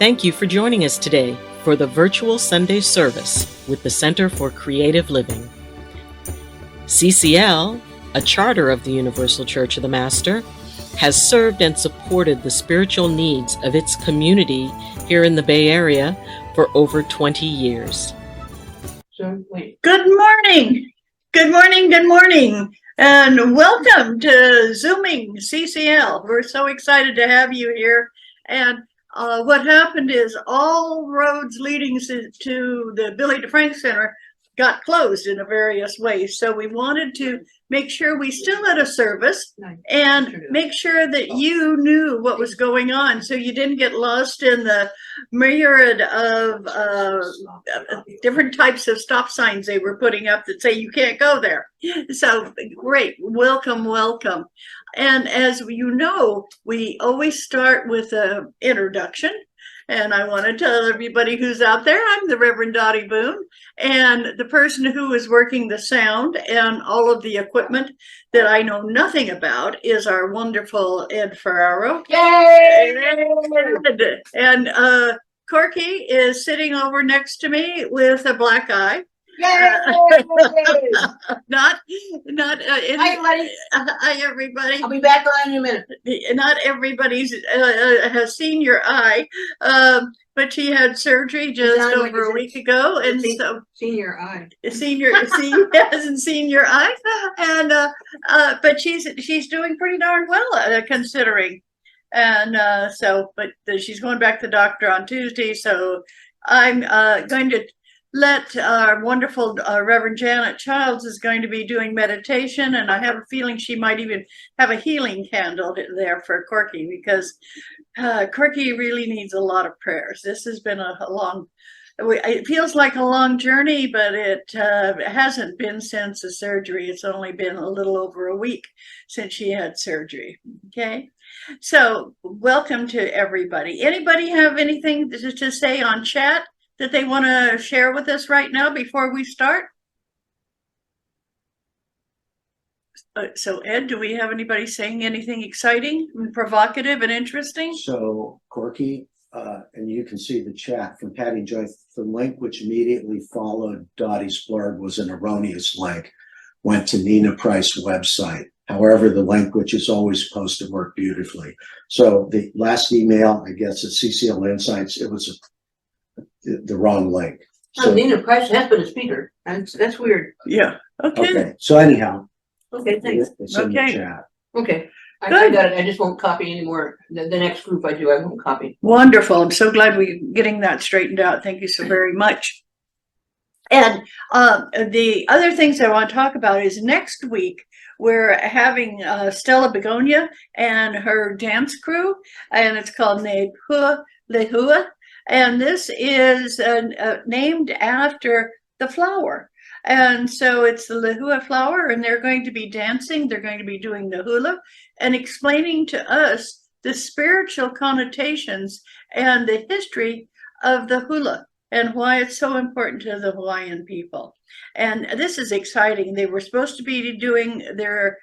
Thank you for joining us today for the virtual Sunday service with the Center for Creative Living. CCL, a charter of the Universal Church of the Master, has served and supported the spiritual needs of its community here in the Bay Area for over 20 years. Good morning. Good morning. Good morning. And welcome to Zooming CCL. We're so excited to have you here. And what happened is all roads leading to the Billy DeFrank Center got closed in various ways. So we wanted to make sure we still had a service and make sure that you knew what was going on so you didn't get lost in the myriad of different types of stop signs they were putting up that say you can't go there. So great. Welcome, welcome. And as you know, we always start with an introduction. And I want to tell everybody who's out there, I'm the Reverend Doti Boon, and the person who is working the sound and all of the equipment that I know nothing about is our wonderful Ed Ferraro. Yay! And Corky is sitting over next to me with a black eye. Not hi, buddy. Hi, everybody. I'll be back on in a minute. Not everybody's has seen your eye, but she had surgery just over a week ago, and so senior eye. Hasn't seen your eye, and but she's doing pretty darn well considering, and but she's going back to the doctor on Tuesday, so I'm going to let our wonderful Reverend Janet Childs is going to be doing meditation, and I have a feeling she might even have a healing candle there for Corky, because Corky really needs a lot of prayers. This has been a long, it feels like a long journey, but it hasn't been since the surgery. It's only been a little over a week since she had surgery. Okay, so welcome to everybody. Anybody have anything to say on chat that they want to share with us right now before we start? So Ed, do we have anybody saying anything exciting and provocative and interesting? So Corky, and you can see the chat from Patty Joy, the link which immediately followed Dottie's blurb was an erroneous link, went to Nina Price's website. However, the link, which is always posted, worked beautifully. So the last email, I guess, at CCL Insights, it was the wrong link. So Nina Price has been a speaker. That's weird. Yeah. Okay. So anyhow. Okay, thanks. It's in the chat. Okay. I got it. I just won't copy anymore. The next group I do, I won't copy. Wonderful. I'm so glad we're getting that straightened out. Thank you so very much. And the other things I want to talk about is next week we're having Stella Begonia and her dance crew, and it's called Lehua. And this is named after the flower. And so it's the lehua flower, and they're going to be dancing. They're going to be doing the hula and explaining to us the spiritual connotations and the history of the hula and why it's so important to the Hawaiian people. And this is exciting. They were supposed to be doing their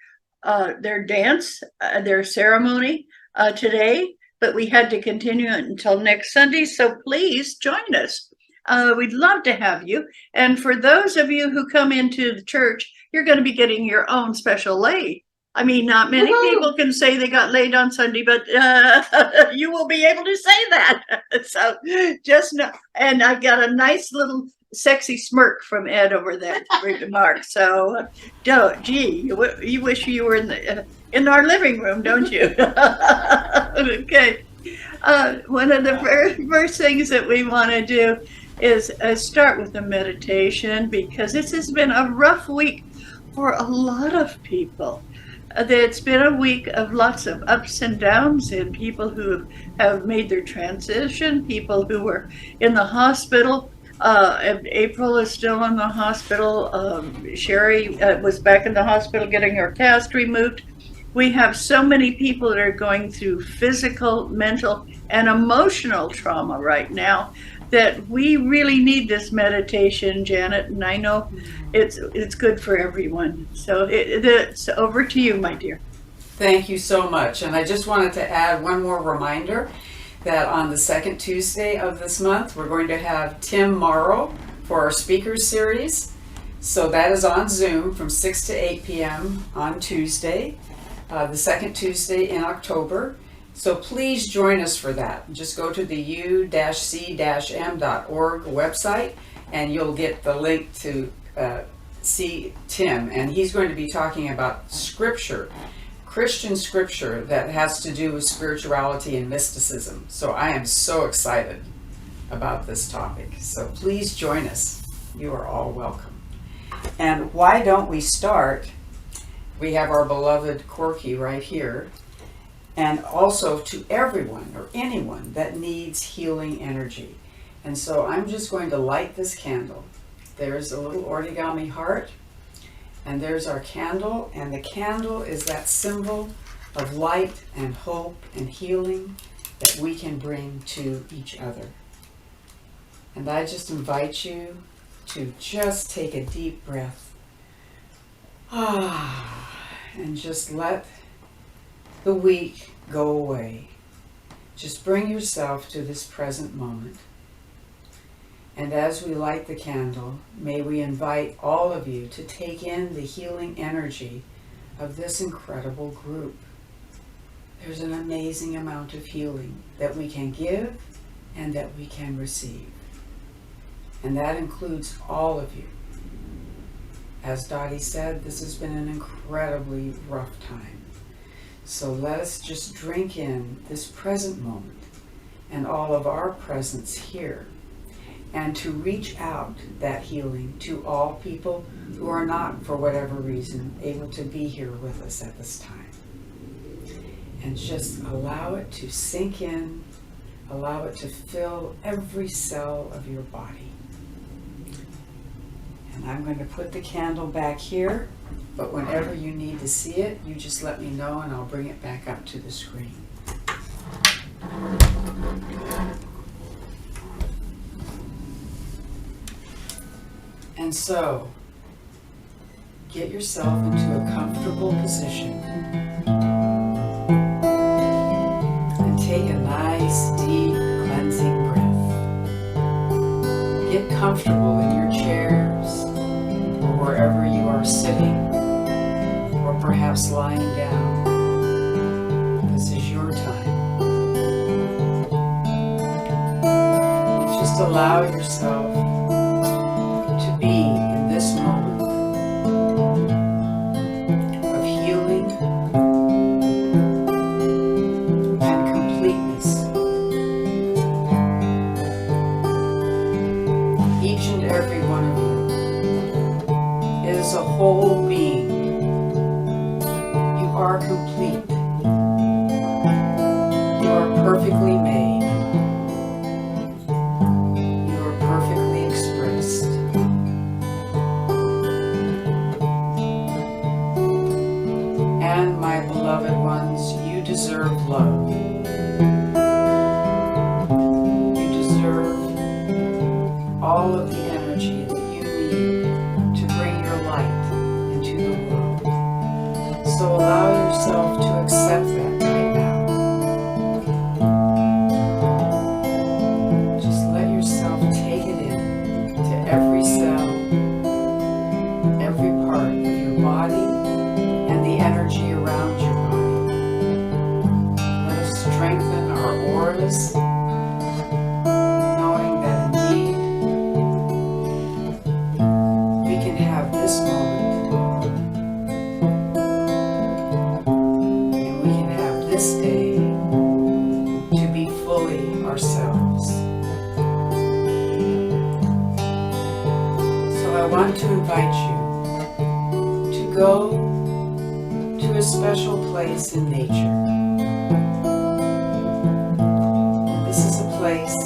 dance, their ceremony today, but we had to continue it until next Sunday. So please join us. We'd love to have you. And for those of you who come into the church, you're going to be getting your own special lay. I mean, not many people can say they got laid on Sunday, but you will be able to say that. So just know. And I've got a nice little sexy smirk from Ed over there, Mark. So, gee, you wish you were in our living room, don't you? Okay. One of the first things that we want to do is start with the meditation, because this has been a rough week for a lot of people. It's been a week of lots of ups and downs, and people who have made their transition, people who were in the hospital. April is still in the hospital. Sherry was back in the hospital getting her cast removed. We have so many people that are going through physical, mental, and emotional trauma right now that we really need this meditation, Janet, and I know it's good for everyone. So it's over to you, my dear. Thank you so much. And I just wanted to add one more reminder that on the second Tuesday of this month, we're going to have Tim Morrow for our speakers series. So that is on Zoom from 6 to 8 p.m. on Tuesday, the second Tuesday in October. So please join us for that. Just go to the u-c-m.org website and you'll get the link to see Tim. And he's going to be talking about scripture, Christian scripture that has to do with spirituality and mysticism. So I am so excited about this topic. So please join us. You are all welcome. And why don't we start? We have our beloved Corky right here. And also to everyone or anyone that needs healing energy. And so I'm just going to light this candle. There's a little origami heart, and there's our candle, and the candle is that symbol of light and hope and healing that we can bring to each other. And I just invite you to just take a deep breath. And just let the week go away. Just bring yourself to this present moment. And as we light the candle, may we invite all of you to take in the healing energy of this incredible group. There's an amazing amount of healing that we can give and that we can receive. And that includes all of you. As Dottie said, this has been an incredibly rough time. So let us just drink in this present moment and all of our presence here, and to reach out that healing to all people who are not, for whatever reason, able to be here with us at this time. And just allow it to sink in, allow it to fill every cell of your body. And I'm going to put the candle back here, but whenever you need to see it, you just let me know and I'll bring it back up to the screen. And so, get yourself into a comfortable position and take a nice, deep, cleansing breath. Get comfortable in your chairs or wherever you are sitting, or perhaps lying down. This is your time. And just allow yourself to be in this moment of healing and completeness. Each and every one of you is a whole being. You are complete. You are perfectly made. You are perfectly expressed. And my beloved ones, you deserve love. You deserve all of the energy that you need to bring your light into the world. So allow yourself to accept that right now. Just let yourself take it in to every cell, every part of your body, and the energy around your body. Let us strengthen our auras, knowing that indeed we can have this moment, and we can have this day to be fully ourselves. So I want to invite you to go to a special place in nature. This is a place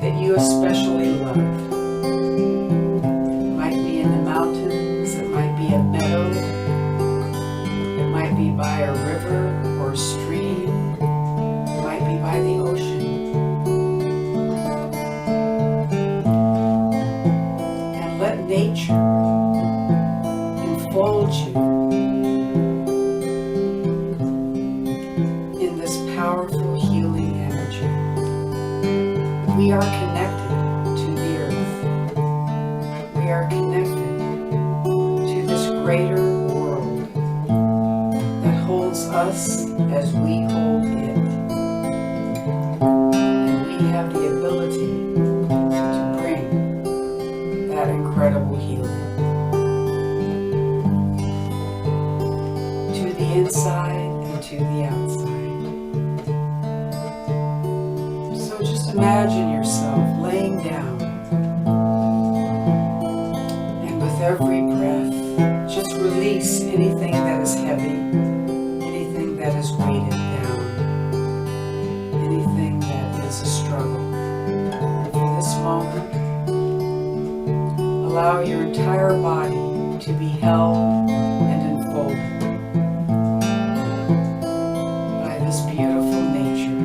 that you especially love. It might be in the mountains, it might be a meadow, it might be by a river or a stream, it might be by the ocean. And let nature enfold you in this powerful healing energy. are connected to this greater world that holds us as we hold it. And we have the ability to bring that incredible healing to the inside and to the outside. So just imagine yourself laying down, and with every breath, just release anything that is heavy, anything that is weighted down, anything that is a struggle. And for this moment, allow your entire body to be held and enfolded by this beautiful nature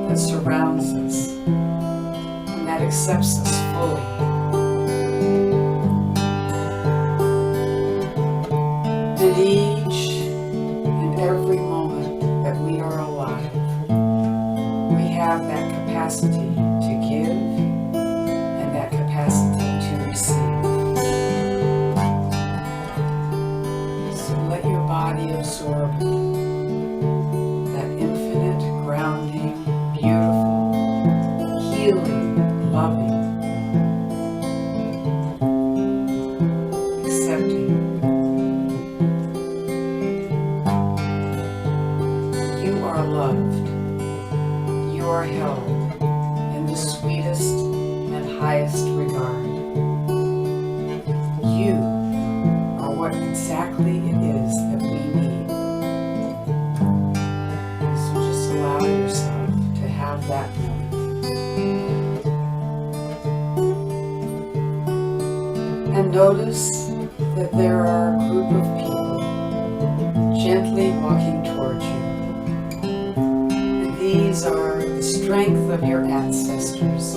that surrounds us and that accepts us fully. And each and every moment that we are alive, we have that capacity to give and that capacity to receive. So let your body absorb that infinite, grounding, beautiful, healing, loving, accepting. You are loved. You are held in the sweetest and highest regard. You are what exactly it is that we need. So just allow yourself to have that moment. And notice that there are a group of people gently walking towards you. And these are the strength of your ancestors,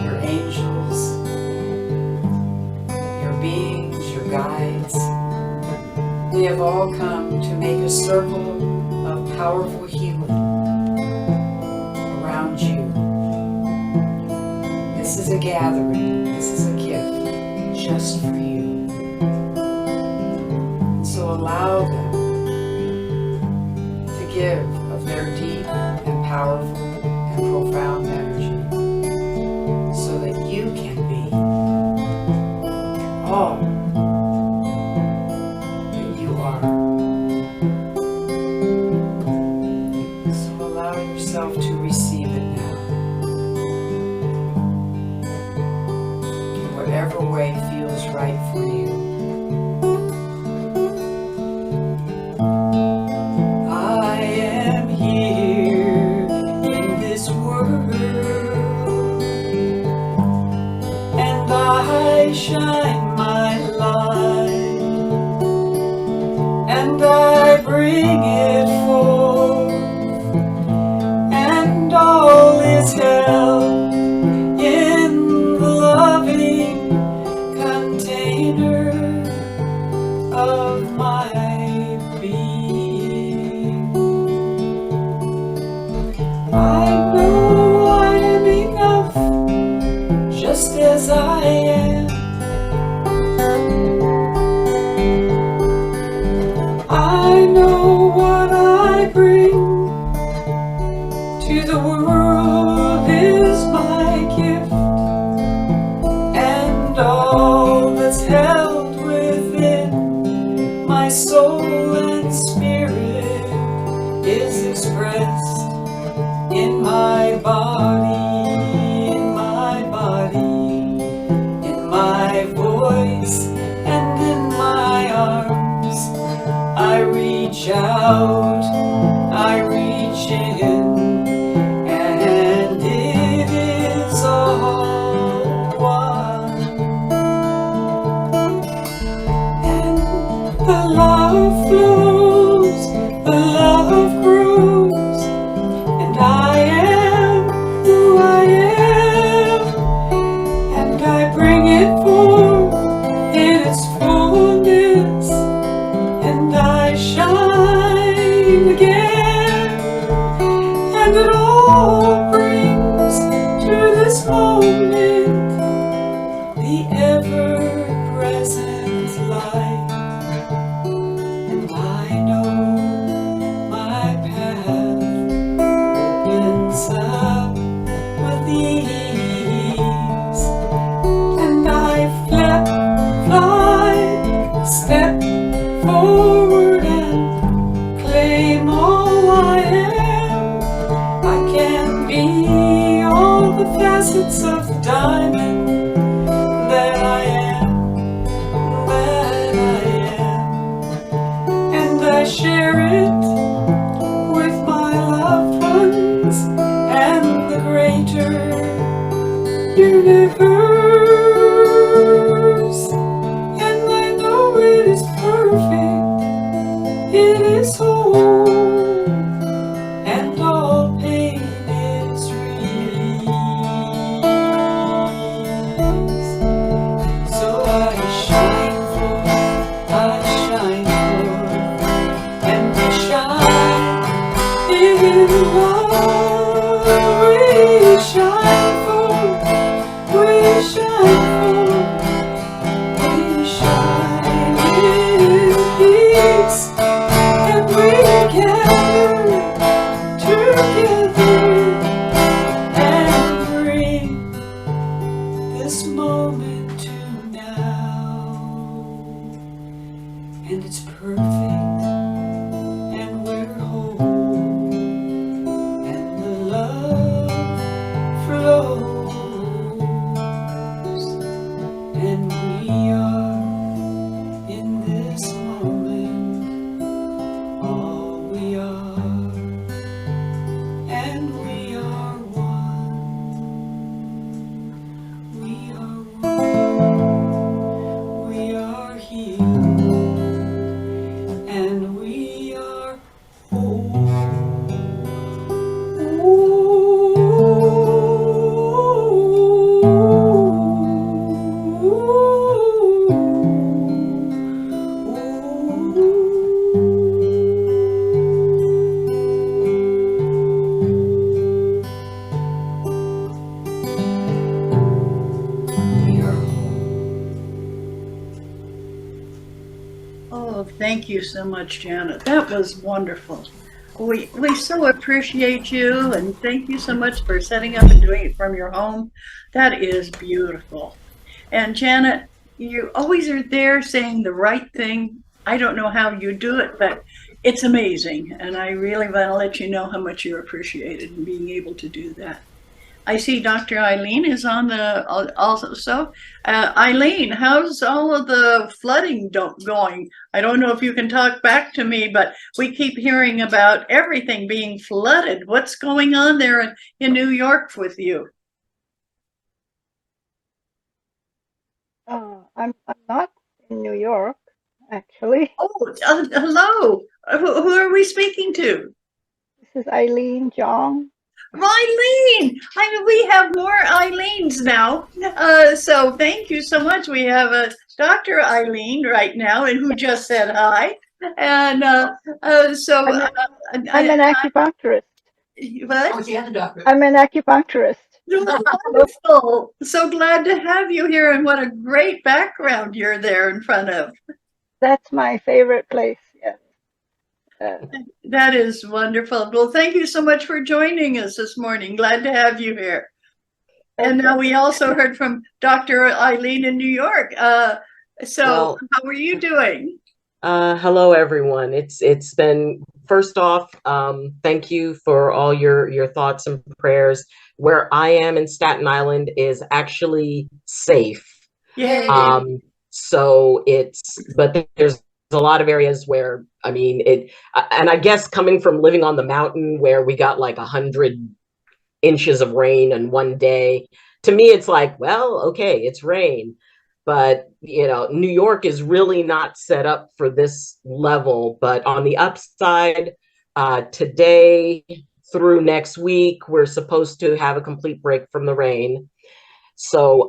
your angels, your beings, your guides. They have all come to make a circle of powerful healing around you. This is a gathering, this is a gift just for you. And so allow them to give of their deep and powerful and profound energy so that you can be all that you are. So allow yourself to receive it now in whatever way feels right for you. I am here in this world, and I shine my light, and I bring it forth, and all is held in the loving container of my being. I know I am enough just as I am. I know what I bring to the world is my gift, and all that's held within my soul and spirit is expressed in my body, in my voice, and in my arms. I reach out, I reach in, and it is all one. And the love flows, the love grows, and I am who I am, and I bring it forth in its fullness, and I shine Step forward and claim all I am. I can be all the facets of the diamond that I am, that I am. And I share it with my loved ones and the greater universe. And I know it is perfect, it is whole, and all pain is released. So I shine forth, and we shine in love. We shine forth, we shine forth, we shine in peace, and we gather together and bring this moment to now. And it's perfect, and we're whole, and the love flows, and we are in this moment all we are, and we are one. We are one. We are healed, and we are whole. We are whole. Oh, thank you so much, Janet. That was wonderful. We so appreciate you, and thank you so much for setting up and doing it from your home. That is beautiful. And Janet, you always are there saying the right thing. I don't know how you do it, but it's amazing. And I really want to let you know how much you're appreciated in being able to do that. I see Dr. Eileen is on the also. Eileen, how's all of the flooding going? I don't know if you can talk back to me, but we keep hearing about everything being flooded. What's going on there in New York with you? I'm not in New York, actually. Oh, hello. Who are we speaking to? This is Eileen Jong. Eileen. I mean, we have more Eileens now. So thank you so much. We have a Dr. Eileen right now, and who just said hi. And so I'm an acupuncturist. what? Oh, she has a doctorate. I'm an acupuncturist. Wonderful. So glad to have you here, and what a great background you're there in front of. That's my favorite place. Yes. That is wonderful. Well, thank you so much for joining us this morning. Glad to have you here. And now we also heard from Dr. Eileen in New York. So how are you doing? Hello, everyone. It's been, first off, thank you for all your thoughts and prayers. Where I am in Staten Island is actually safe. Yay. So but there's a lot of areas where, I mean, and I guess coming from living on the mountain where we got like 100 inches of rain in one day, to me, it's like, well, okay, it's rain. But, you know, New York is really not set up for this level. But on the upside, today through next week, we're supposed to have a complete break from the rain. So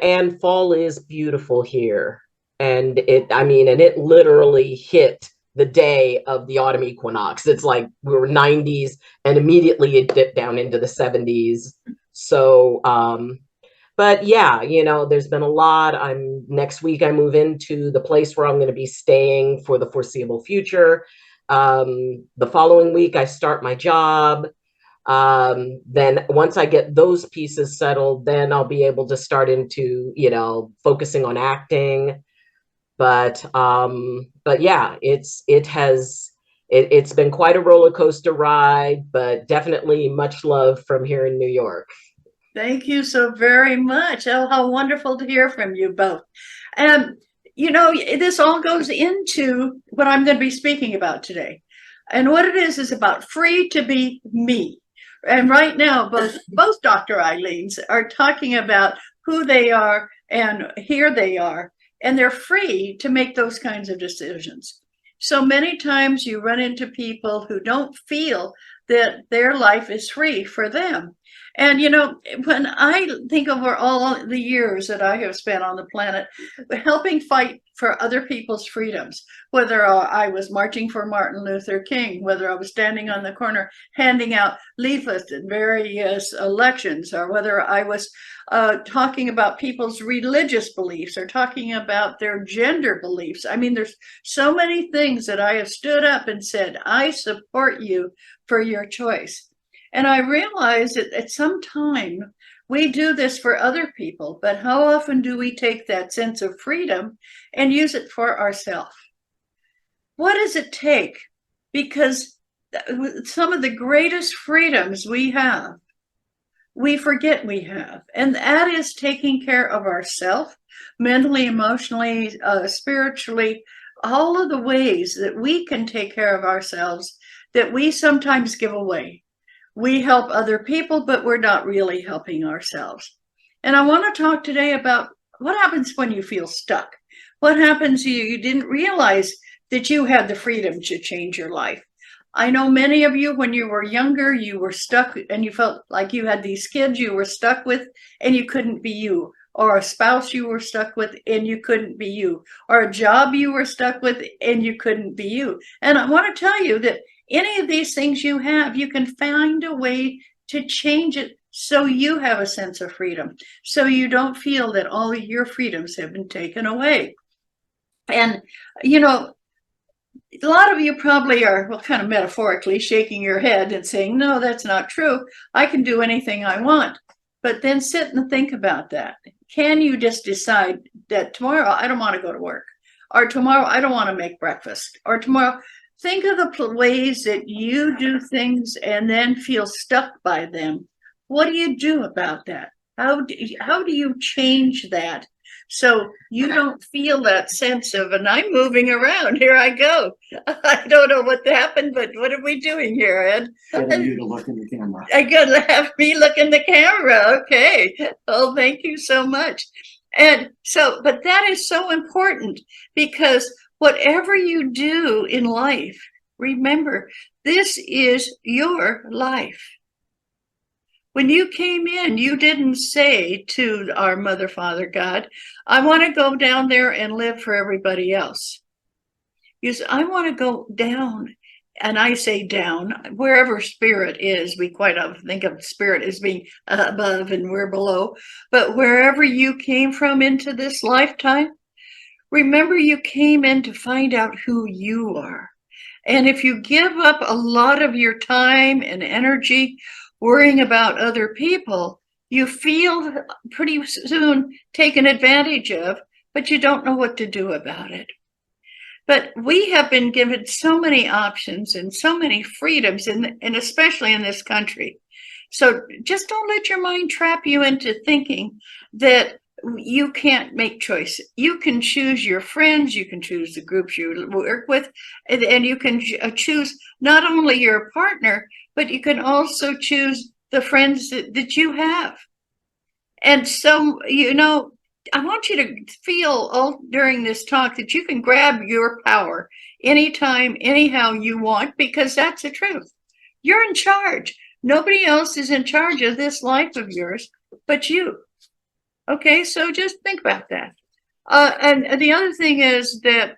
and fall is beautiful here. And it literally hit the day of the autumn equinox. It's like we were 90s and immediately it dipped down into the 70s. So, but yeah, you know, there's been a lot. Next week I move into the place where I'm going to be staying for the foreseeable future. The following week I start my job. Then once I get those pieces settled, then I'll be able to start into, focusing on acting. But yeah, it's been quite a roller coaster ride, but definitely much love from here in New York. Thank you so very much. Oh, how wonderful to hear from you both. And, this all goes into what I'm going to be speaking about today. And what it is about free to be me. And right now, both Dr. Eileens are talking about who they are, and here they are, and they're free to make those kinds of decisions. So many times you run into people who don't feel that their life is free for them. And, when I think over all the years that I have spent on the planet, helping fight for other people's freedoms, whether I was marching for Martin Luther King, whether I was standing on the corner handing out leaflets at various elections, or whether I was talking about people's religious beliefs or talking about their gender beliefs. I mean, there's so many things that I have stood up and said, I support you for your choice. And I realize that at some time we do this for other people, but how often do we take that sense of freedom and use it for ourselves? What does it take? Because some of the greatest freedoms we have, we forget we have, and that is taking care of ourselves, mentally, emotionally, spiritually, all of the ways that we can take care of ourselves that we sometimes give away. We help other people, but we're not really helping ourselves. And I want to talk today about what happens when you feel stuck. What happens you didn't realize that you had the freedom to change your life. I know many of you, when you were younger, you were stuck and you felt like you had these kids you were stuck with and you couldn't be you, or a spouse you were stuck with and you couldn't be you, or a job you were stuck with and you couldn't be you. And I want to tell you that any of these things you have, you can find a way to change it so you have a sense of freedom, so you don't feel that all of your freedoms have been taken away. And, a lot of you probably are, well, kind of metaphorically shaking your head and saying, no, that's not true. I can do anything I want. But then sit and think about that. Can you just decide that tomorrow I don't want to go to work, or tomorrow I don't want to make breakfast, or tomorrow? Think of the ways that you do things and then feel stuck by them. What do you do about that? How do you change that so you don't feel that sense of, and I'm moving around, here I go. I don't know what happened, but what are we doing here, Ed? Getting you to look in the camera. I gotta have me look in the camera. Okay. Oh, thank you so much. And so, but that is so important, because whatever you do in life, remember, this is your life. When you came in, you didn't say to our Mother, Father, God, I want to go down there and live for everybody else. You said, I want to go down, and I say down, wherever spirit is. We quite often think of spirit as being above and we're below. But wherever you came from into this lifetime, remember you came in to find out who you are. And if you give up a lot of your time and energy worrying about other people, you feel pretty soon taken advantage of, but you don't know what to do about it. But we have been given so many options and so many freedoms, and especially in this country. So just don't let your mind trap you into thinking that you can't make choices. You can choose your friends, you can choose the groups you work with, and you can choose not only your partner, but you can also choose the friends that you have. And so, I want you to feel all during this talk that you can grab your power anytime, anyhow you want, because that's the truth. You're in charge. Nobody else is in charge of this life of yours but you. Okay, so just think about that. And the other thing is that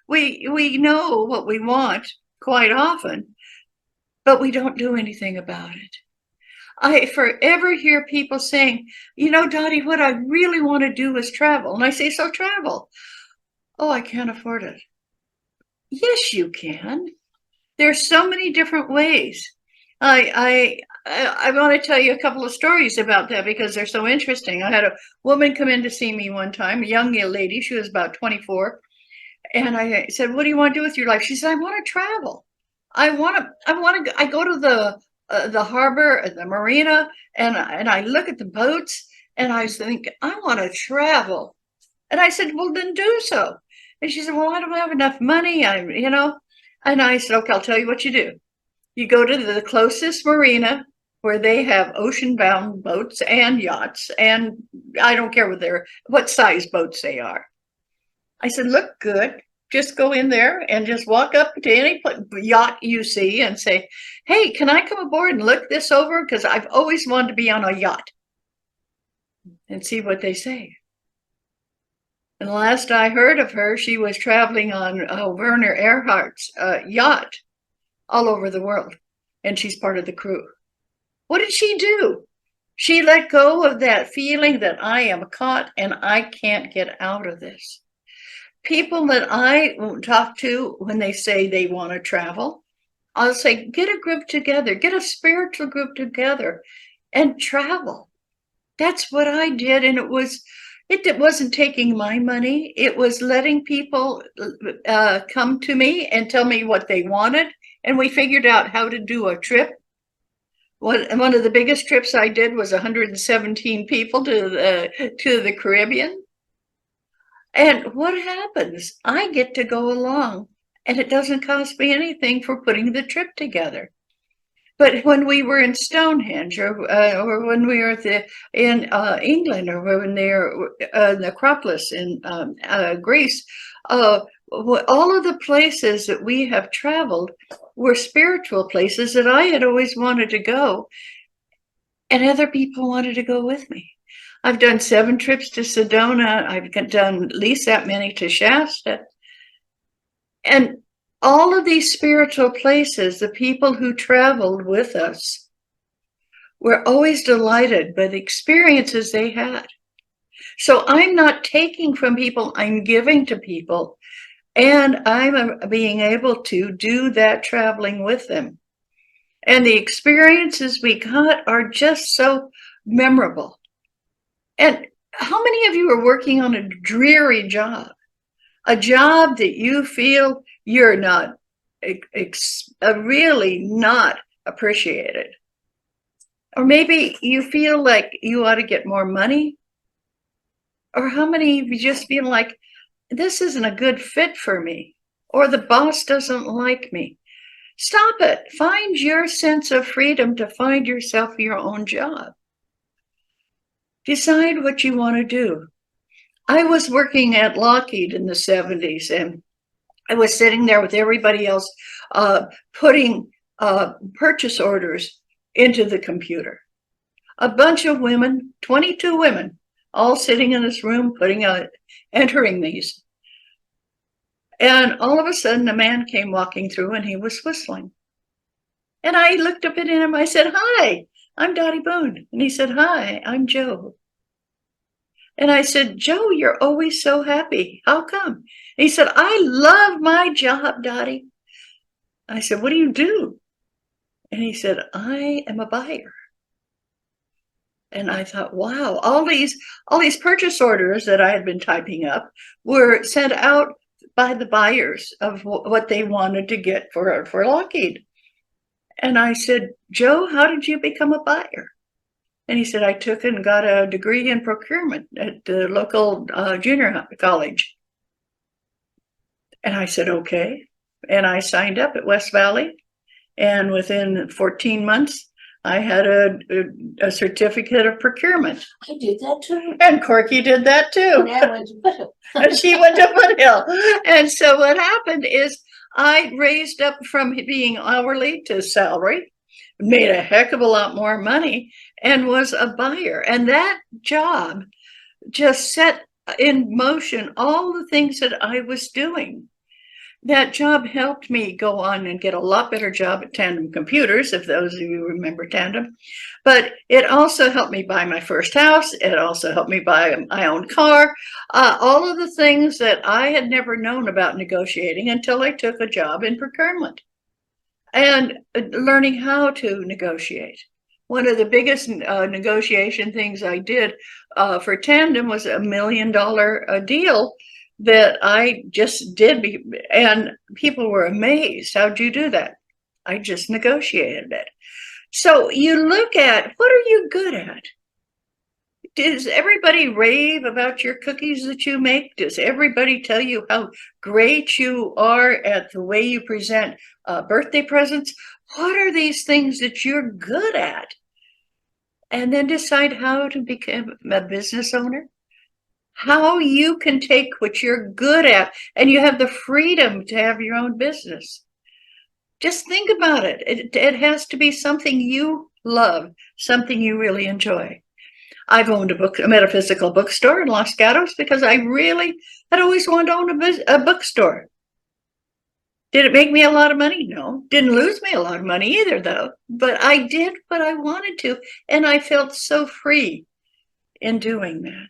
we know what we want quite often, but we don't do anything about it. I forever hear people saying, Dottie, what I really want to do is travel. And I say, so travel. Oh, I can't afford it. Yes, you can. There's so many different ways. I want to tell you a couple of stories about that because they're so interesting. I had a woman come in to see me one time, a young lady. She was about 24. And I said, "What do you want to do with your life?" She said, "I want to travel. I go to the harbor, the marina, and I look at the boats, and I think I want to travel." And I said, "Well, then do so." And she said, "Well, I don't have enough money. And I said, "Okay, I'll tell you what you do. You go to the closest marina where they have ocean-bound boats and yachts, and I don't care what size boats they are." I said, "Look good. Just go in there and just walk up to any yacht you see and say, 'Hey, can I come aboard and look this over? Because I've always wanted to be on a yacht,' and see what they say." And the last I heard of her, she was traveling on Werner Erhardt's yacht all over the world, and she's part of the crew. What did she do? She let go of that feeling that I am caught and I can't get out of this. People that I talk to when they say they want to travel, I'll say, get a group together, get a spiritual group together and travel. That's what I did. And it wasn't taking my money. It was letting people come to me and tell me what they wanted. And we figured out how to do a trip. One of the biggest trips I did was 117 people to the Caribbean. And what happens? I get to go along, and it doesn't cost me anything for putting the trip together. But when we were in Stonehenge, or when we were in England, or when they were in the Acropolis in Greece, all of the places that we have traveled were spiritual places that I had always wanted to go, and other people wanted to go with me. I've done 7 trips to Sedona. I've done at least that many to Shasta. And all of these spiritual places, the people who traveled with us were always delighted by the experiences they had. So I'm not taking from people, I'm giving to people. And I'm being able to do that traveling with them. And the experiences we got are just so memorable. And how many of you are working on a dreary job? A job that you feel you're not really not appreciated? Or maybe you feel like you ought to get more money? Or how many of you just feel like this isn't a good fit for me? Or the boss doesn't like me? Stop it. Find your sense of freedom to find yourself your own job. Decide what you want to do. I was working at Lockheed in the 70s, and I was sitting there with everybody else putting purchase orders into the computer. A bunch of women, 22 women, all sitting in this room entering these. And all of a sudden, a man came walking through, and he was whistling. And I looked up at him. I said, "Hi, I'm Doti Boon." And he said, "Hi, I'm Joe." And I said, "Joe, you're always so happy. How come?" And he said, "I love my job, Doti." I said, "What do you do?" And he said, "I am a buyer." And I thought, wow, all these purchase orders that I had been typing up were sent out by the buyers of what they wanted to get for Lockheed. And I said, "Joe, how did you become a buyer?" And he said, "I took and got a degree in procurement at the local junior college." And I said, "Okay." And I signed up at West Valley. And within 14 months, I had a certificate of procurement. I did that too. And Corky did that too. And I went to Foothill. And she went to Foothill. And so what happened is I raised up from being hourly to salary, made a heck of a lot more money, and was a buyer. And that job just set in motion all the things that I was doing. That job helped me go on and get a lot better job at Tandem Computers, if those of you remember Tandem. But it also helped me buy my first house. It also helped me buy my own car. All of the things that I had never known about negotiating until I took a job in procurement. and learning how to negotiate. One of the biggest negotiation things I did for Tandem was $1 million deal that I just did, and people were amazed. How'd you do that? I just negotiated it. So you look at, what are you good at? Does everybody rave about your cookies that you make? Does everybody tell you how great you are at the way you present birthday presents? What are these things that you're good at? And then decide how to become a business owner. How you can take what you're good at, and you have the freedom to have your own business. Just think about it. It has to be something you love, something you really enjoy. I've owned a metaphysical bookstore in Los Gatos because I really had always wanted to own a bookstore. Did it make me a lot of money? No. Didn't lose me a lot of money either, though. But I did what I wanted to, and I felt so free in doing that.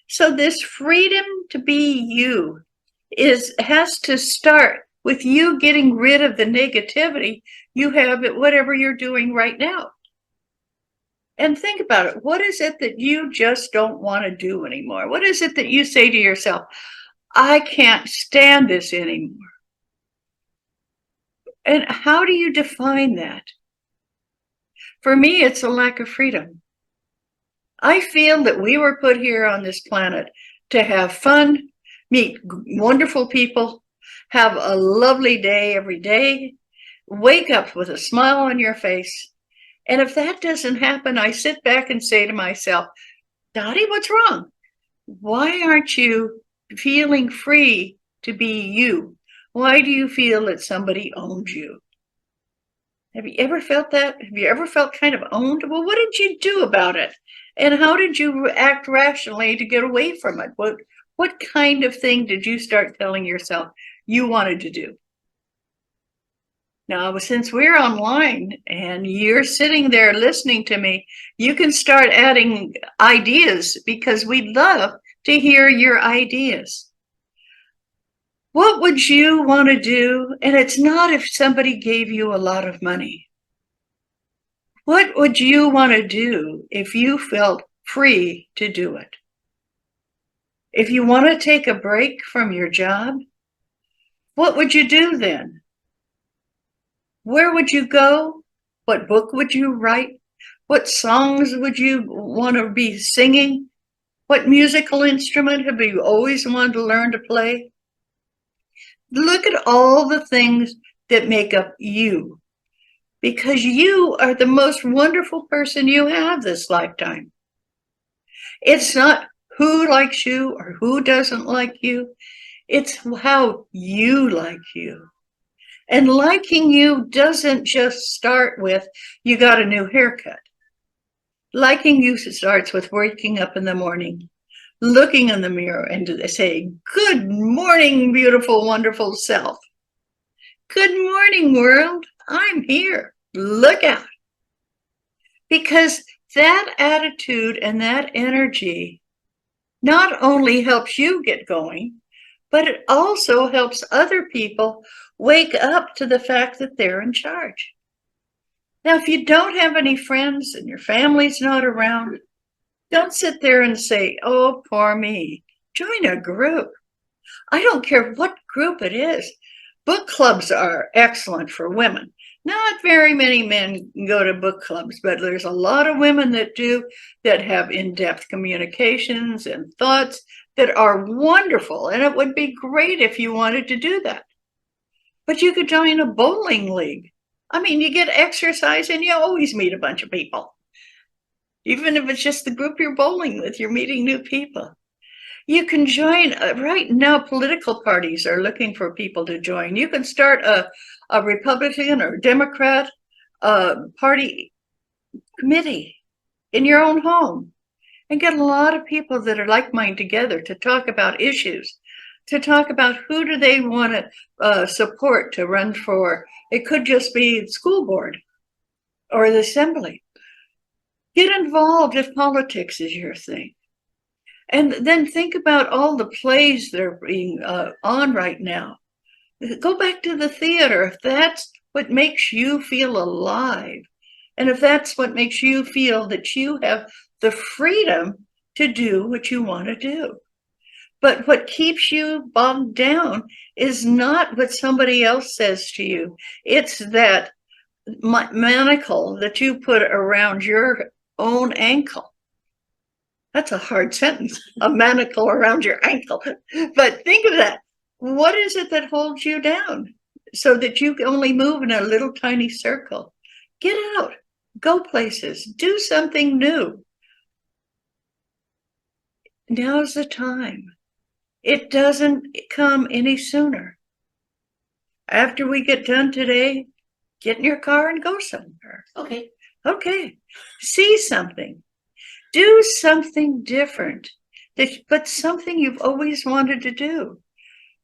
So this freedom to be you has to start with you getting rid of the negativity you have at whatever you're doing right now. And think about it. What is it that you just don't want to do anymore? What is it that you say to yourself, I can't stand this anymore? And how do you define that? For me, it's a lack of freedom. I feel that we were put here on this planet to have fun, meet wonderful people, have a lovely day every day, wake up with a smile on your face. And if that doesn't happen, I sit back and say to myself, Dottie, what's wrong? Why aren't you feeling free to be you? Why do you feel that somebody owns you? Have you ever felt that? Have you ever felt kind of owned? Well, what did you do about it? And how did you act rationally to get away from it? What kind of thing did you start telling yourself you wanted to do? Now, since we're online and you're sitting there listening to me, you can start adding ideas because we'd love to hear your ideas. What would you want to do? And it's not if somebody gave you a lot of money. What would you want to do if you felt free to do it? If you want to take a break from your job, what would you do then? Where would you go? What book would you write? What songs would you want to be singing? What musical instrument have you always wanted to learn to play? Look at all the things that make up you, because you are the most wonderful person you have this lifetime. It's not who likes you or who doesn't like you. It's how you like you. And liking you doesn't just start with, you got a new haircut. Liking you starts with waking up in the morning, looking in the mirror and saying, good morning, beautiful, wonderful self. Good morning, world. I'm here. Look out. Because that attitude and that energy not only helps you get going, but it also helps other people wake up to the fact that they're in charge. Now, if you don't have any friends and your family's not around, don't sit there and say, oh, poor me. Join a group. I don't care what group it is. Book clubs are excellent for women. Not very many men go to book clubs, but there's a lot of women that do, that have in-depth communications and thoughts that are wonderful. And it would be great if you wanted to do that. But you could join a bowling league. I mean, you get exercise and you always meet a bunch of people. Even if it's just the group you're bowling with, you're meeting new people. You can join, right now, political parties are looking for people to join. You can start a Republican or Democrat party committee in your own home and get a lot of people that are like-minded together to talk about issues, to talk about who do they want to support to run for. It could just be the school board or the assembly. Get involved if politics is your thing. And then think about all the plays that are being on right now. Go back to the theater if that's what makes you feel alive. And if that's what makes you feel that you have the freedom to do what you want to do. But what keeps you bogged down is not what somebody else says to you. It's that manacle that you put around your own ankle. That's a hard sentence, a manacle around your ankle. But think of that. What is it that holds you down so that you can only move in a little tiny circle? Get out, go places, do something new. Now's the time. It doesn't come any sooner. After we get done today, get in your car and go somewhere. Okay. Okay. See something. Do something different, but something you've always wanted to do.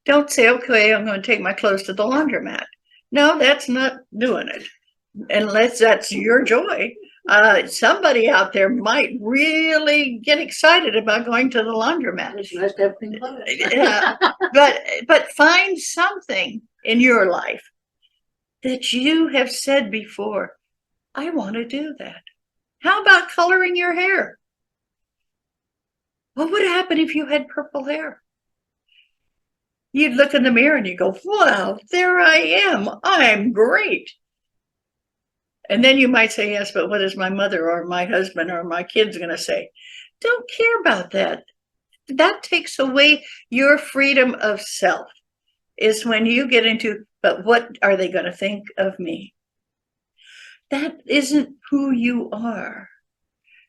Don't say, okay, I'm going to take my clothes to the laundromat. No, that's not doing it. Unless that's your joy. Somebody out there might really get excited about going to the laundromat. It's nice to have clean clothes. Yeah, but find something in your life that you have said before, I want to do that. How about coloring your hair? What would happen if you had purple hair? You'd look in the mirror and you go, wow, there I am. I'm great. And then you might say, yes, but what is my mother or my husband or my kids going to say? Don't care about that. That takes away your freedom of self, is when you get into, but what are they going to think of me? That isn't who you are.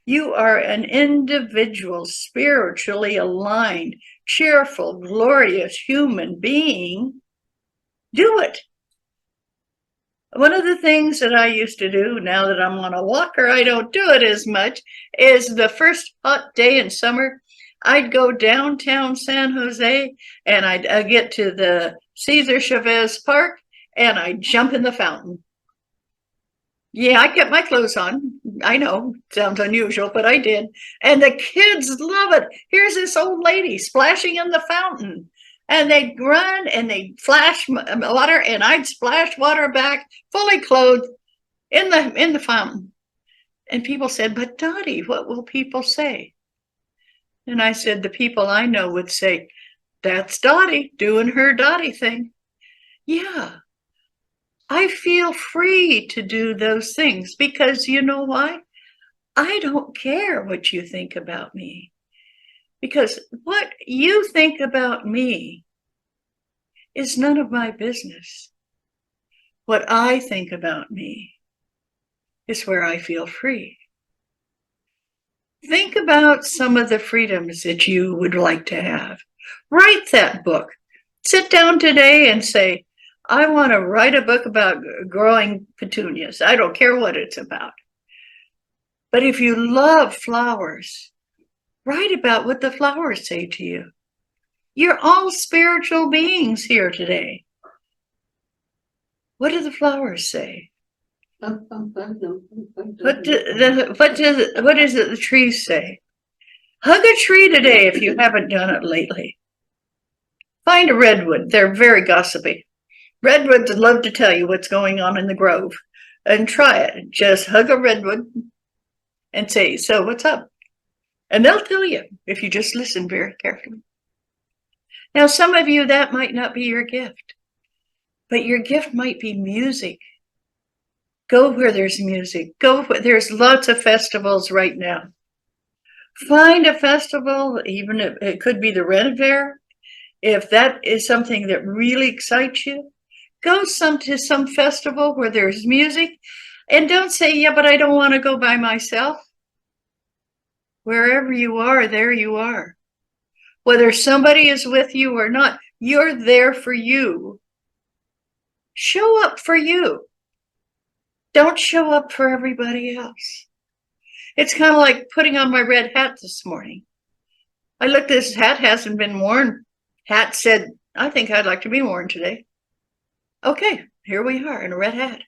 You are an individual, spiritually aligned, cheerful, glorious human being. Do it. One of the things that I used to do, now that I'm on a walker, I don't do it as much, is the first hot day in summer, I'd go downtown San Jose and I'd get to the Cesar Chavez Park and I'd jump in the fountain. Yeah, I kept my clothes on. I know, sounds unusual, but I did. And the kids love it. Here's this old lady splashing in the fountain. And they'd run and they'd flash water, and I'd splash water back, fully clothed in the fountain. And people said, but Dottie, what will people say? And I said, the people I know would say, that's Dottie doing her Dottie thing. Yeah, I feel free to do those things because you know why? I don't care what you think about me. Because what you think about me is none of my business. What I think about me is where I feel free. Think about some of the freedoms that you would like to have. Write that book. Sit down today and say, I want to write a book about growing petunias. I don't care what it's about. But if you love flowers, write about what the flowers say to you. You're all spiritual beings here today. What do the flowers say? What is it the trees say? Hug a tree today if you haven't done it lately. Find a redwood. They're very gossipy. Redwoods would love to tell you what's going on in the grove. And try it. Just hug a redwood and say, so what's up? And they'll tell you if you just listen very carefully. Now, some of you, that might not be your gift. But your gift might be music. Go where there's music. Go where there's lots of festivals right now. Find a festival, even if it could be the Red Fair. If that is something that really excites you, go to some festival where there's music. And don't say, yeah, but I don't want to go by myself. Wherever you are, there you are. Whether somebody is with you or not, you're there for you. Show up for you. Don't show up for everybody else. It's kind of like putting on my red hat this morning. I looked, this hat hasn't been worn. Hat said, I think I'd like to be worn today. Okay, here we are in a red hat.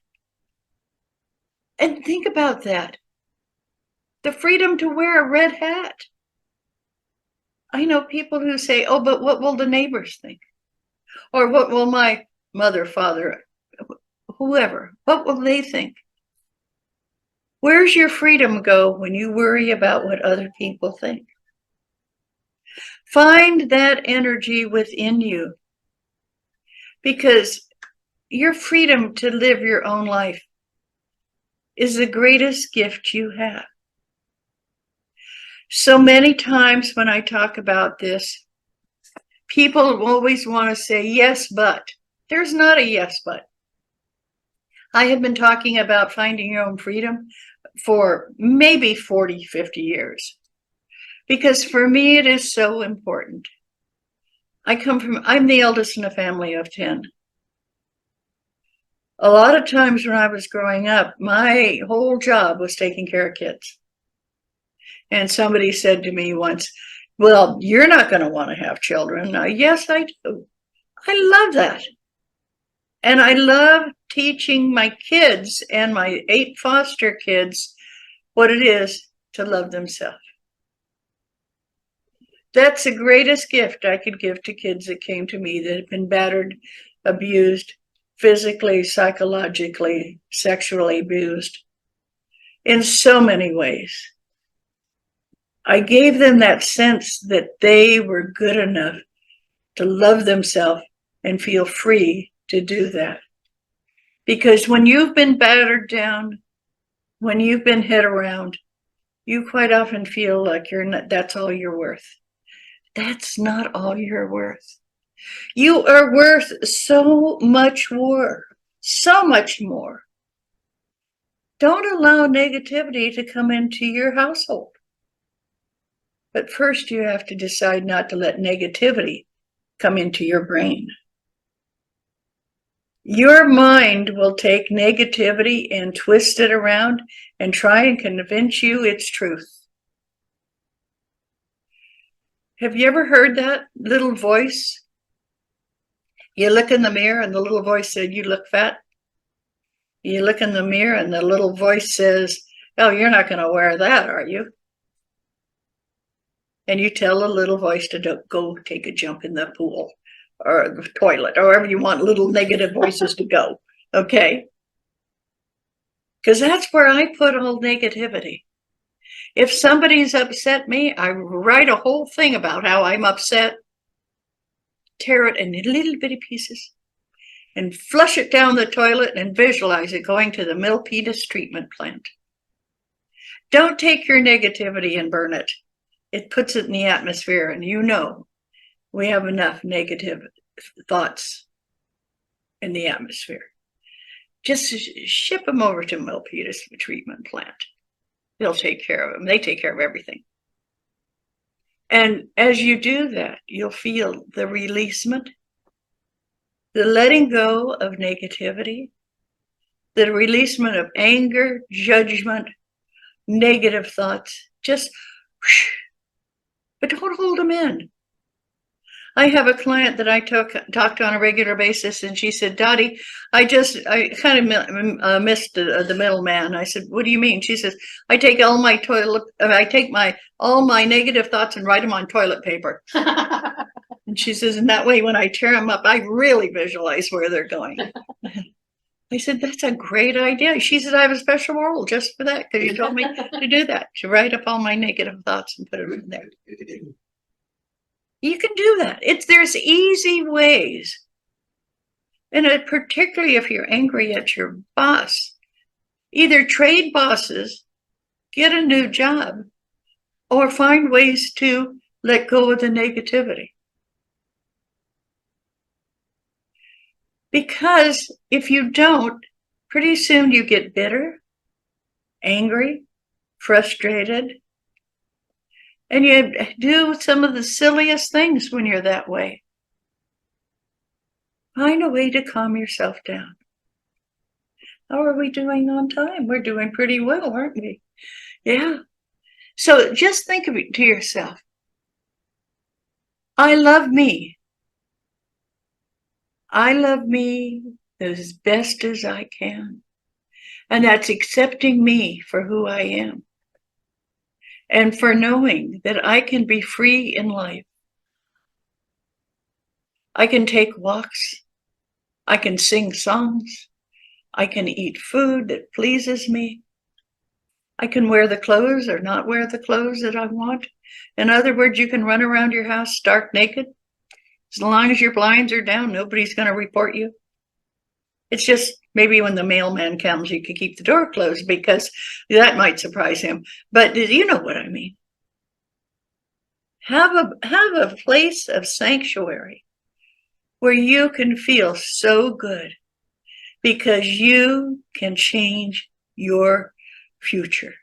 And think about that. The freedom to wear a red hat. I know people who say, oh, but what will the neighbors think? Or what will my mother, father, whoever, what will they think? Where's your freedom go when you worry about what other people think? Find that energy within you, because your freedom to live your own life is the greatest gift you have. So many times when I talk about this, people always want to say, yes, but. There's not a yes, but. I have been talking about finding your own freedom for maybe 40, 50 years. Because for me, it is so important. I'm the eldest in a family of 10. A lot of times when I was growing up, my whole job was taking care of kids. And somebody said to me once, well, you're not going to want to have children. Now, yes, I do. I love that. And I love teaching my kids and my 8 foster kids what it is to love themselves. That's the greatest gift I could give to kids that came to me that have been battered, abused, physically, psychologically, sexually abused in so many ways. I gave them that sense that they were good enough to love themselves and feel free to do that. Because when you've been battered down, when you've been hit around, you quite often feel like that's all you're worth. That's not all you're worth. You are worth so much more, so much more. Don't allow negativity to come into your household. But first you have to decide not to let negativity come into your brain. Your mind will take negativity and twist it around and try and convince you it's truth. Have you ever heard that little voice? You look in the mirror and the little voice said, you look fat. You look in the mirror and the little voice says, oh, you're not going to wear that, are you? And you tell the little voice to go take a jump in the pool or the toilet, or wherever you want little negative voices to go, okay? Because that's where I put all negativity. If somebody's upset me, I write a whole thing about how I'm upset, tear it into little bitty pieces, and flush it down the toilet and visualize it going to the Milpitas treatment plant. Don't take your negativity and burn it. It puts it in the atmosphere, and you know we have enough negative thoughts in the atmosphere. Just ship them over to Milpitas treatment plant. They'll take care of them. They take care of everything. And as you do that, you'll feel the releasement, the letting go of negativity, the releasement of anger, judgment, negative thoughts. Just, but don't hold them in. I have a client that I talk to on a regular basis, and she said, Dottie, I kind of missed the middleman. I said, what do you mean? She says, I take all my all my negative thoughts and write them on toilet paper. And she says, and that way, when I tear them up, I really visualize where they're going. I said, that's a great idea. She said, I have a special rule just for that, because you told me to do that, to write up all my negative thoughts and put them in there. You can do that. There's easy ways. And particularly if you're angry at your boss, either trade bosses, get a new job, or find ways to let go of the negativity. Because if you don't, pretty soon you get bitter, angry, frustrated, and you do some of the silliest things when you're that way. Find a way to calm yourself down. How are we doing on time? We're doing pretty well, aren't we? Yeah. So just think of it to yourself. I love me. I love me as best as I can. And that's accepting me for who I am. And for knowing that I can be free in life. I can take walks. I can sing songs. I can eat food that pleases me. I can wear the clothes or not wear the clothes that I want. In other words, you can run around your house stark naked. As long as your blinds are down, nobody's going to report you. It's just maybe when the mailman comes, you can keep the door closed because that might surprise him. But you know what I mean. Have a place of sanctuary where you can feel so good because you can change your future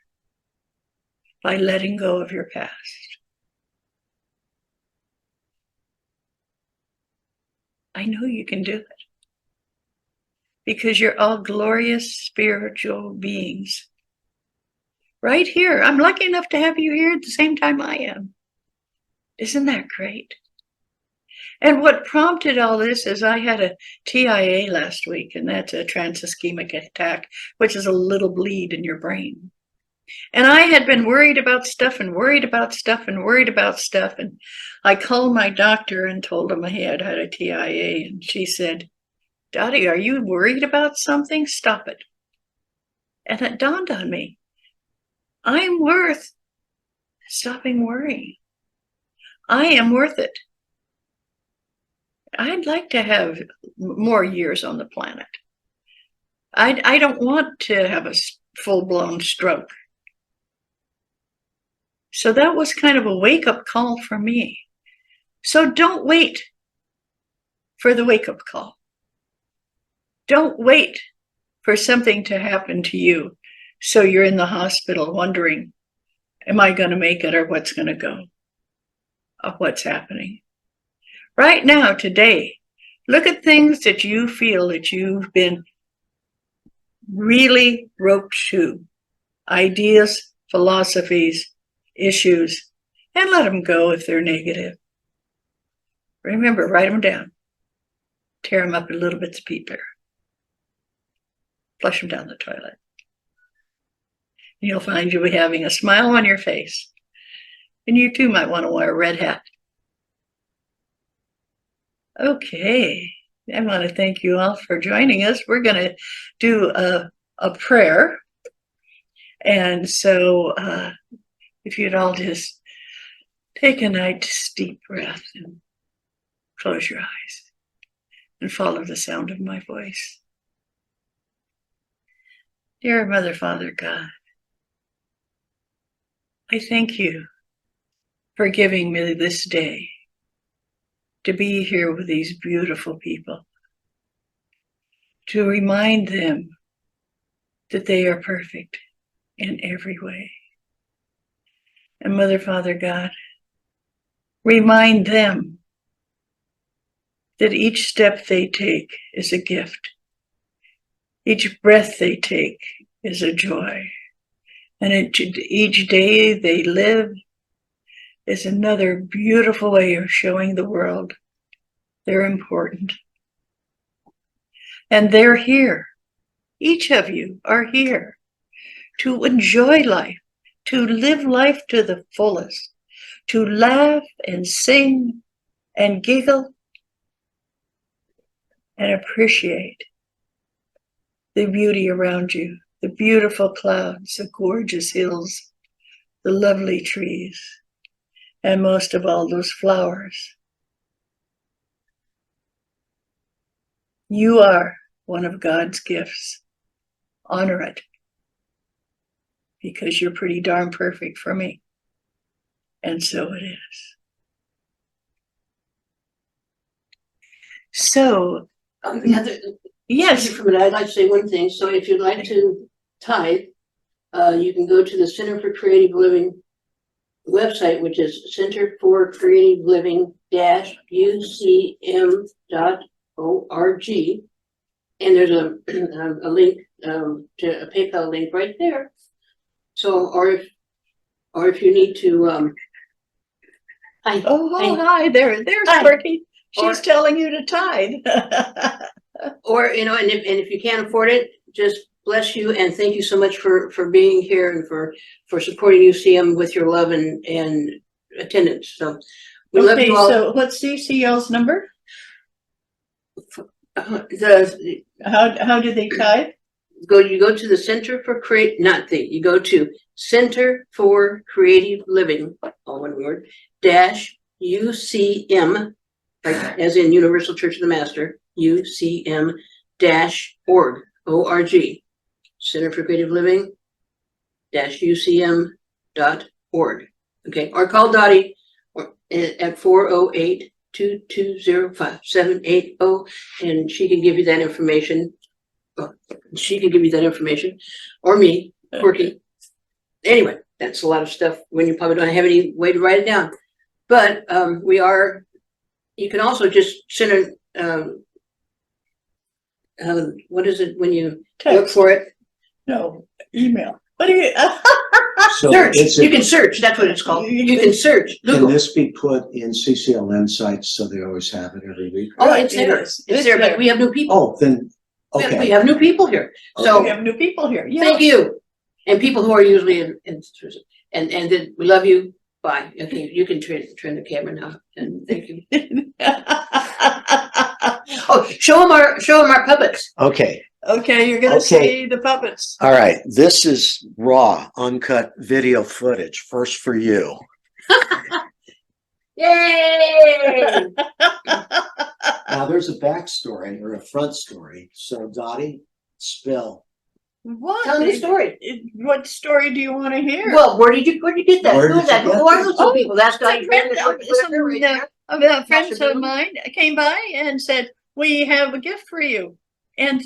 by letting go of your past. I know you can do it because you're all glorious spiritual beings right here. I'm lucky enough to have you here at the same time I am. Isn't that great? And what prompted all this is I had a TIA last week, and that's a transischemic attack, which is a little bleed in your brain. And I had been worried about stuff and worried about stuff and worried about stuff. And I called my doctor and told him I had a TIA. And she said, Dottie, are you worried about something? Stop it. And it dawned on me, I'm worth stopping worrying. I am worth it. I'd like to have more years on the planet. I don't want to have a full-blown stroke. So that was kind of a wake-up call for me. So don't wait for the wake-up call. Don't wait for something to happen to you so you're in the hospital wondering, am I going to make it or what's going to go? Or what's happening? Right now, today, look at things that you feel that you've been really roped to. Ideas, philosophies, issues, and let them go if they're negative. Remember, write them down. Tear them up in little bits of paper. Flush them down the toilet. And you'll find you'll be having a smile on your face. And you too might want to wear a red hat. Okay, I want to thank you all for joining us. We're going to do a prayer. And so if you'd all just take a nice deep breath and close your eyes and follow the sound of my voice. Dear Mother, Father, God, I thank you for giving me this day to be here with these beautiful people, to remind them that they are perfect in every way. And Mother, Father, God, remind them that each step they take is a gift. Each breath they take is a joy. And each day they live is another beautiful way of showing the world they're important. And they're here. Each of you are here to enjoy life, to live life to the fullest, to laugh and sing and giggle and appreciate the beauty around you, the beautiful clouds, the gorgeous hills, the lovely trees, and most of all, those flowers. You are one of God's gifts. Honor it, because you're pretty darn perfect for me. And so it is. So, yes. For a minute, I'd like to say one thing. So if you'd like to tithe, you can go to the Center for Creative Living website, which is Center for Creative Living UCM.org, and there's a link to a PayPal link right there. So, or if you need to, hi, there's Sparky. She's telling you to tithe. or and if you can't afford it, just bless you and thank you so much for being here and for supporting UCM with your love and attendance. So we love you all. So what's CCL's number? How do they tithe? you go to the Center for you go to Center for Creative Living, all one word, dash UCM, like as in Universal Church of the Master, UCM dash org, O-R-G, Center for Creative Living dash UCM.org. Okay, or call Dottie at 408-220-5780, and she can give you that information. She can give you that information, or me, Quirky. Anyway, that's a lot of stuff when you probably don't have any way to write it down. But you can also just send what is it when you look for it? No, email. What do you? So Search. it's You can search. That's what it's called. You can search. Can Google. this be put in CCL Insights so they always have it every week? Oh, Right, it's there. it is. It's there, but we have new people. Oh, then, We okay. have new people here. So We have new people here. Yeah. thank you. And people who are usually in and then we love you. Bye. Okay, you can turn the camera now. And thank you. Oh, show them our puppets. Okay, Okay, you're gonna Okay. see the puppets. all right. This is raw, uncut video footage. First for you. Yay! Now, there's a backstory or a front story. So Dottie, spill. What? Tell them the story. What story do you want to hear? Well, where did you get that? Where Who did is that? you get Who are that? those two people? That's Some not friend- friends of mine came by and said, "We have a gift for you," and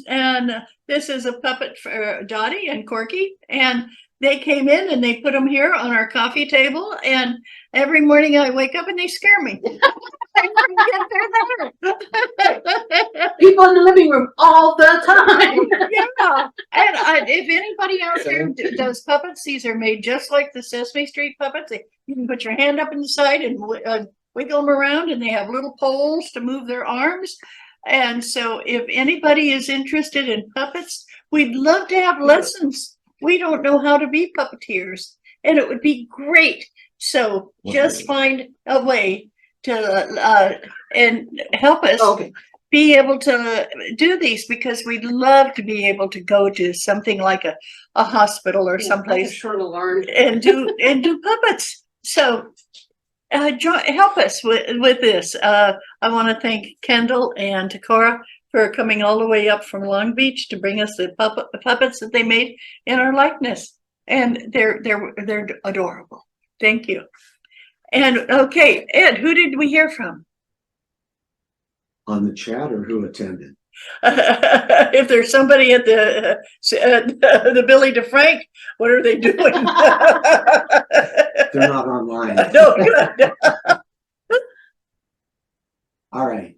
this is a puppet for Dottie and Corky, and they came in and they put them here on our coffee table, and every morning I wake up and they scare me. People in the living room all the time. Yeah, and if anybody out there does puppets, these are made just like the Sesame Street puppets. You can put your hand up in the side and wiggle them around, and they have little poles to move their arms. And so if anybody is interested in puppets, we'd love to have lessons. We don't know how to be puppeteers, and it would be great. So just find a way to and help us Okay. be able to do these, because we'd love to be able to go to something like a hospital or someplace Short alarmed. and do puppets. So help us with this. I want to thank Kendall and Takora for coming all the way up from Long Beach to bring us the puppets that they made in our likeness, and they're adorable. Thank you. And okay, Ed, who did we hear from? On the chat or who attended? If there's somebody at the Billy DeFrank, what are they doing? They're not online. No, good. All right.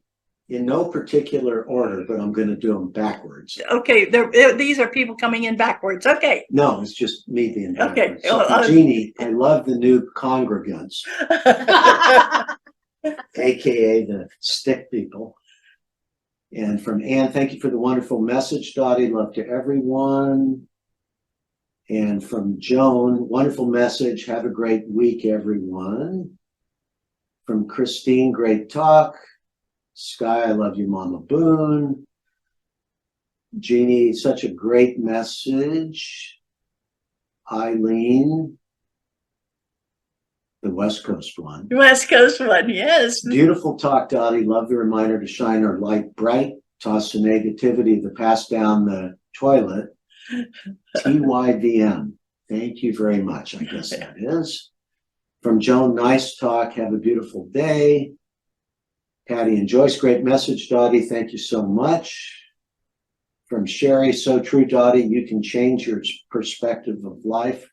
In no particular order, but I'm going to do them backwards. Okay, these are people coming in backwards. Okay. No, it's just me being Okay. backwards. So for Jeannie, I love the new congregants, AKA the stick people. And from Ann, thank you for the wonderful message, Dottie. Love to everyone. And from Joan, wonderful message. Have a great week, everyone. From Christine, great talk. Sky, I love you, Mama Boon. Jeannie, such a great message. Eileen, the West Coast one. West Coast one, yes. Beautiful talk, Dottie. Love the reminder to shine our light bright, toss the negativity of the past down the toilet. TYVM. Thank you very much. I guess that is. From Joan, nice talk. Have a beautiful day. Patty and Joyce, great message, Dottie. Thank you so much. From Sherry, so true, Dottie. You can change your perspective of life.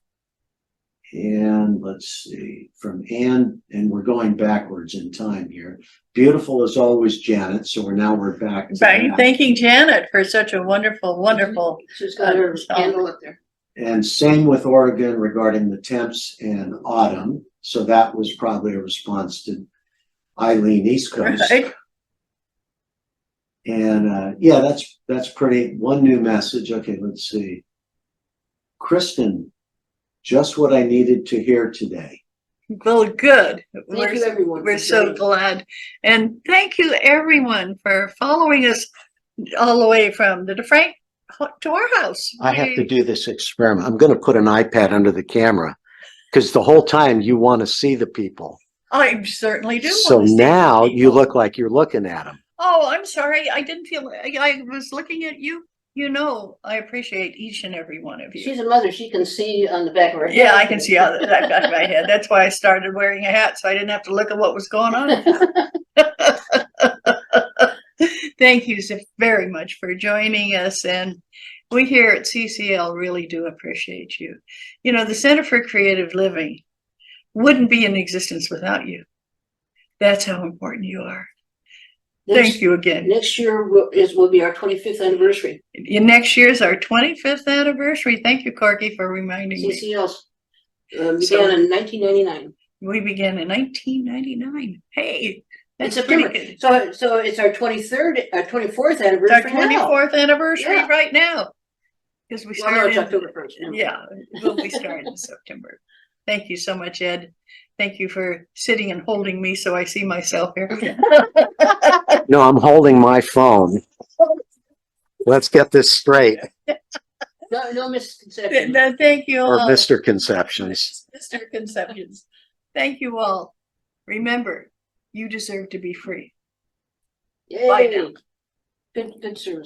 And let's see, from Ann, and we're going backwards in time here. Beautiful as always, Janet. So we're back. To Right, that. thanking Janet for such a wonderful. She's got her candle up there. And same with Oregon regarding the temps and autumn. So that was probably a response to Eileen East Coast. Right. And yeah, that's pretty. One new message. Okay, let's see. Kristen, just what I needed to hear today. Well, good. Thank you, everyone. We're so glad. And thank you, everyone, for following us all the way from the DeFrank to our house. I have to do this experiment. I'm going to put an iPad under the camera because the whole time you want to see the people. I certainly do. So want to see now the you people. look like you're looking at them. Oh, I'm sorry. I didn't feel. I was looking at you. You know, I appreciate each and every one of you. She's a mother. She can see on the back of her head. Yeah, I can see out that back of my head. That's why I started wearing a hat, so I didn't have to look at what was going on. Thank you so very much for joining us. And we here at CCL really do appreciate you. You know, the Center for Creative Living wouldn't be in existence without you. That's how important you are. Thank you again. Next year will be our 25th anniversary. Next year's our 25th anniversary. Thank you, Corky, for reminding me. CCL began in 1999. We began in 1999. Hey, In that's September. pretty good. So it's our 24th anniversary. Our 24th anniversary Yeah. right now. Because we Well, no, it's started. October 1st. Yeah, well, we started in September. Thank you so much, Ed. Thank you for sitting and holding me so I see myself here. No, I'm holding my phone. Let's get this straight. No misconception. Thank you Or all. Mr. Conceptions. Mr. Conceptions. Thank you all. Remember, you deserve to be free. Yay. Bye now. Good service.